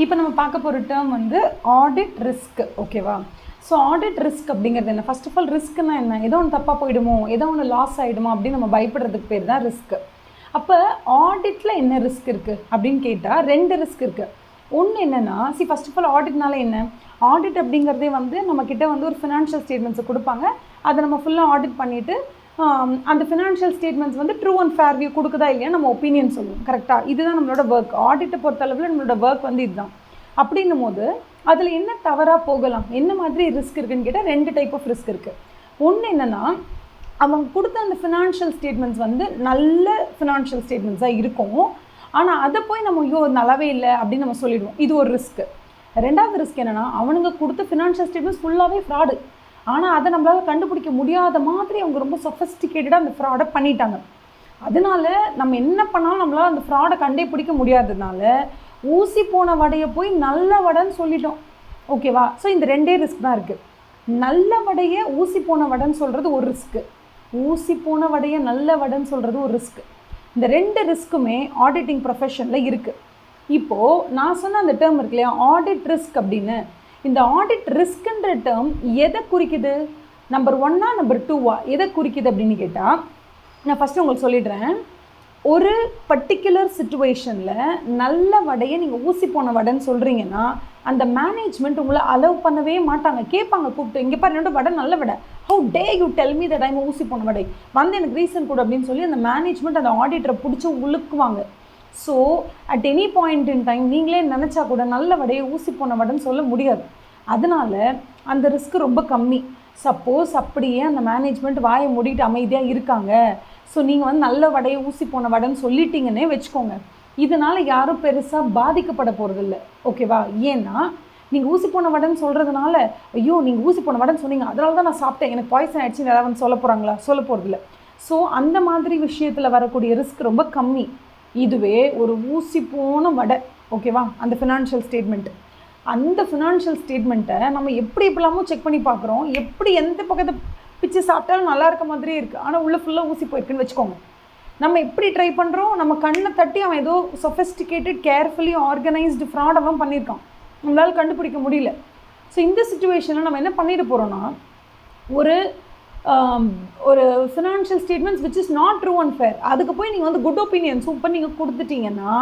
இப்போ நம்ம பார்க்க போகிற டேர்ம் வந்து ஆடிட் ரிஸ்க். ஓகேவா? ஸோ ஆடிட் ரிஸ்க் அப்படிங்கிறது என்ன? ஃபர்ஸ்ட் ஆஃப் ஆல் ரிஸ்க்னா என்ன? ஏதோ ஒன்று தப்பாக போயிடுமோ, ஏதோ ஒன்று லாஸ் ஆகிடுமோ அப்படின்னு நம்ம பயப்படுறதுக்கு பேர் தான் ரிஸ்க். அப்போ ஆடிட்டில் என்ன ரிஸ்க் இருக்குது அப்படின்னு கேட்டால் 2 ரிஸ்க் இருக்குது. ஒன்று என்னென்னா, ஃபர்ஸ்ட் ஆஃப் ஆல் ஆடிட்னால என்ன? ஆடிட் அப்படிங்கிறதே வந்து நம்மக்கிட்ட வந்து ஒரு ஃபினான்ஷியல் ஸ்டேட்மெண்ட்ஸை கொடுப்பாங்க. அதை நம்ம ஃபுல்லாக ஆடிட் பண்ணிவிட்டு அந்த ஃபினான்ஷியல் ஸ்டேட்மெண்ட்ஸ் வந்து ட்ரூ அண்ட் ஃபேர் வியூ கொடுக்குதா இல்லையா நம்ம ஒப்பீனியன் சொல்லுவோம். கரெக்டாக? இதுதான் நம்மளோட ஒர்க். ஆடிட்டை பொறுத்தளவில் நம்மளோட ஒர்க் வந்து இதுதான். அப்படின்னும் போது அதில் என்ன தவறாக போகலாம், என்ன மாதிரி ரிஸ்க் இருக்குதுன்னு கேட்டால் 2 டைப் ஆஃப் ரிஸ்க் இருக்குது. ஒன்று என்னென்னா, அவங்க கொடுத்த அந்த ஃபினான்ஷியல் ஸ்டேட்மெண்ட்ஸ் வந்து நல்ல ஃபினான்ஷியல் ஸ்டேட்மெண்ட்ஸாக இருக்கும். ஆனால் அதை போய் நம்ம ஐயோ நல்லாவே இல்லை அப்படின்னு நம்ம சொல்லிடுவோம். இது ஒரு ரிஸ்க்கு. 2வது ரிஸ்க் என்னென்னா, அவனுங்க கொடுத்த ஃபினான்ஷியல் ஸ்டேட்மெண்ட்ஸ் ஃபுல்லாகவே ஃப்ராடு. ஆனால் அதை நம்மளால் கண்டுபிடிக்க முடியாத மாதிரி அவங்க ரொம்ப சொஃபஸ்டிகேட்டடாக அந்த ஃப்ராடை பண்ணிட்டாங்க. அதனால நம்ம என்ன பண்ணாலும் நம்மளால் அந்த ஃப்ராடை கண்டுபிடிக்க முடியாததுனால ஊசி போன வடையை போய் நல்ல வடைன்னு சொல்லிட்டோம். ஓகேவா? ஸோ இந்த 2 ரிஸ்க் தான் இருக்குது. நல்ல வடையை ஊசி போன வடைன்னு சொல்கிறது ஒரு ரிஸ்க்கு, ஊசி போன வடையை நல்ல வடைன்னு சொல்கிறது ஒரு ரிஸ்க்கு. இந்த 2 ரிஸ்க்குமே ஆடிட்டிங் ப்ரொஃபஷனில் இருக்குது. இப்போது நான் சொன்ன அந்த டேர்ம் இருக்கு இல்லையா, ஆடிட் ரிஸ்க் அப்படின்னு. இந்த ஆடிட் ரிஸ்க்குன்ற டேர்ம் எதை குறிக்குது? நம்பர் 1 நம்பர் 2 எதை குறிக்குது அப்படின்னு கேட்டால், நான் ஃபஸ்ட்டு உங்களுக்கு சொல்லிடுறேன். ஒரு பர்டிகுலர் சிச்சுவேஷனில் நல்ல வடையை நீங்கள் ஊசி போன வடைன்னு சொல்கிறீங்கன்னா அந்த மேனேஜ்மெண்ட் உங்களை அலோவ் பண்ணவே மாட்டாங்க. கேட்பாங்க கூப்பிட்டு, இங்கே பாரு என்னோட வடை நல்ல வடை, how dare you tell me that I'm ஊசி போன வடை, வந்து எனக்கு ரீசன் கொடு அப்படின்னு சொல்லி அந்த மேனேஜ்மெண்ட் அந்த ஆடிட்டரை பிடிச்சி உழுக்குவாங்க. So at any point in time நீங்களே நினச்சா கூட நல்ல வடையை ஊசி போன வடைன்னு சொல்ல முடியாது. அதனால் அந்த ரிஸ்க் ரொம்ப கம்மி. சப்போஸ் அப்படியே அந்த மேனேஜ்மெண்ட் வாயை மூடிட்டு அமைதியாக இருக்காங்க, ஸோ நீங்கள் வந்து நல்ல வடையை ஊசி போன வடைன்னு சொல்லிட்டீங்கன்னே வச்சுக்கோங்க, இதனால் யாரும் பெருசாக பாதிக்கப்பட போகிறதில்ல. ஓகேவா? ஏன்னா நீங்கள் ஊசி போன வடைன்னு சொல்கிறதுனால ஐயோ நீங்கள் ஊசி போன வடைன்னு சொன்னீங்க அதனால தான் நான் சாப்பிட்டேன் எனக்கு பாய்சன் ஆகிடுச்சின்னு யாராவது வந்து சொல்ல போகிறாங்களா? சொல்ல போகிறதில்ல. ஸோ அந்த மாதிரி விஷயத்தில் வரக்கூடிய ரிஸ்க் ரொம்ப கம்மி. இதுவே ஒரு ஊசி போன வடை, ஓகேவா, அந்த ஃபினான்ஷியல் ஸ்டேட்மெண்ட்டு, அந்த ஃபினான்ஷியல் ஸ்டேட்மெண்ட்டை நம்ம எப்படி எப்படிலாமோ செக் பண்ணி பார்க்குறோம், எப்படி எந்த பக்கத்தை பிச்சு சாப்பிட்டாலும் நல்லா இருக்க மாதிரியே இருக்குது, ஆனால் உள்ளே ஃபுல்லாக ஊசி போயிருக்குன்னு வச்சுக்கோங்க. நம்ம எப்படி ட்ரை பண்ணுறோம், நம்ம கண்ணை தட்டி அவன் ஏதோ சொஃபஸ்டிகேட்டட் கேர்ஃபுல்லி ஆர்கனைஸ்டு ஃப்ராட் அவன் பண்ணியிருக்கான், நம்மளால் கண்டுபிடிக்க முடியல. ஸோ இந்த சிச்சுவேஷனில் நம்ம என்ன பண்ணிட்டு போகிறோன்னா, ஒரு financial statements which is not true and fair, அதுக்கு போய் நீங்கள் வந்து குட் ஒப்பீனியன் சூப்பர் நீங்கள் கொடுத்துட்டீங்கன்னா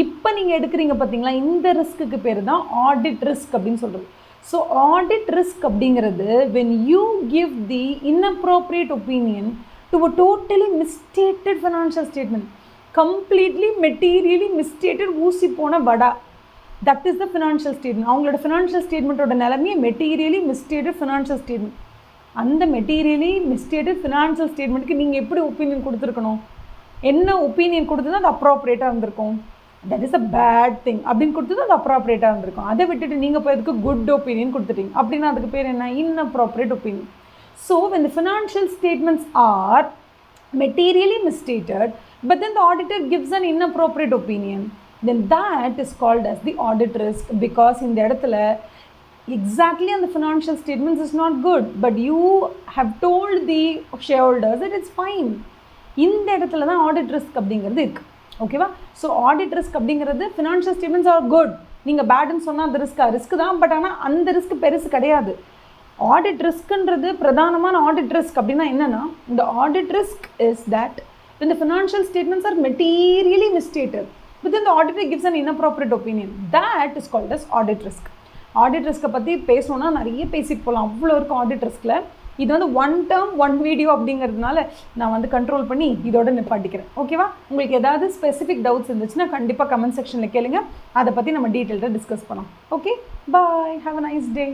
இப்போ நீங்கள் எடுக்கிறீங்க பார்த்தீங்களா, இந்த ரிஸ்க்கு பேர் தான் ஆடிட் ரிஸ்க் அப்படின்னு சொல்கிறது. ஸோ ஆடிட் ரிஸ்க் அப்படிங்கிறது when you give the inappropriate opinion to a totally misstated financial statement, completely materially misstated ஊசி போன வடா, that is the financial statement. அவங்களோட ஃபினான்ஷியல் ஸ்டேட்மெண்ட்டோட நிலைமையை மெட்டீரியலி மிஸ்டேட்டட் ஃபினான்ஷியல் ஸ்டேட்மெண்ட். அந்த மெட்டீரியலி மிஸ்டேட்டட் ஃபினான்ஷியல் ஸ்டேட்மெண்ட்டுக்கு நீங்கள் எப்படி ஒப்பீனியன் கொடுத்துருக்கணும், என்ன ஒப்பீனியன் கொடுத்தது அது அப்ராப்ரியேட்டாக இருந்திருக்கும், that is a bad thing அப்படின்னு கொடுத்தது அது அப்ராப்ரியேட்டாக இருந்திருக்கும். அதை விட்டுட்டு நீங்கள் போய் அதுக்கு குட் ஒப்பீனியன் கொடுத்துட்டீங்க அப்படின்னா அதுக்கு பேர் என்ன? Inappropriate opinion. So when the financial statements are materially misstated but then the auditor gives an inappropriate opinion, then that is called as the audit risk, because இந்த இடத்துல exactly on the financial statements is not good but you have told the shareholders that it's fine. இந்த இடத்துல தான் audit risk அப்படிங்கிறது இருக்குது. ஓகேவா? So audit risk அப்படிங்கிறது financial statements are good, நீங்கள் பேடுன்னு சொன்னால் அந்த ரிஸ்க் தான், பட் ஆனால் அந்த ரிஸ்க் பெருசு கிடையாது. ஆடிட் ரிஸ்க்குன்றது பிரதானமான ஆடிட் ரிஸ்க் அப்படின்னா என்னென்னா, இந்த audit risk is that when the financial statements are materially misstated but then the auditor gives an inappropriate opinion, that is called as audit risk. Audit ரிஸ்க்கை பற்றி பேசணுன்னா நிறைய பேசிட்டு போகலாம், அவ்வளோ இருக்கும் ஆடிட் ரிஸ்கில். இது வந்து 1 term 1 வீடியோ அப்படிங்கிறதுனால நான் வந்து கண்ட்ரோல் பண்ணி இதோட நிப்பாட்டிக்கிறேன். ஓகேவா? உங்களுக்கு ஏதாவது ஸ்பெசிஃபிக் டவுட்ஸ் இருந்துச்சுன்னா கண்டிப்பாக கமெண்ட் செக்ஷனில் கேளுங்க, அதை பற்றி நம்ம டீட்டெயில்டாக டிஸ்கஸ் பண்ணலாம். Okay, bye, have a nice day.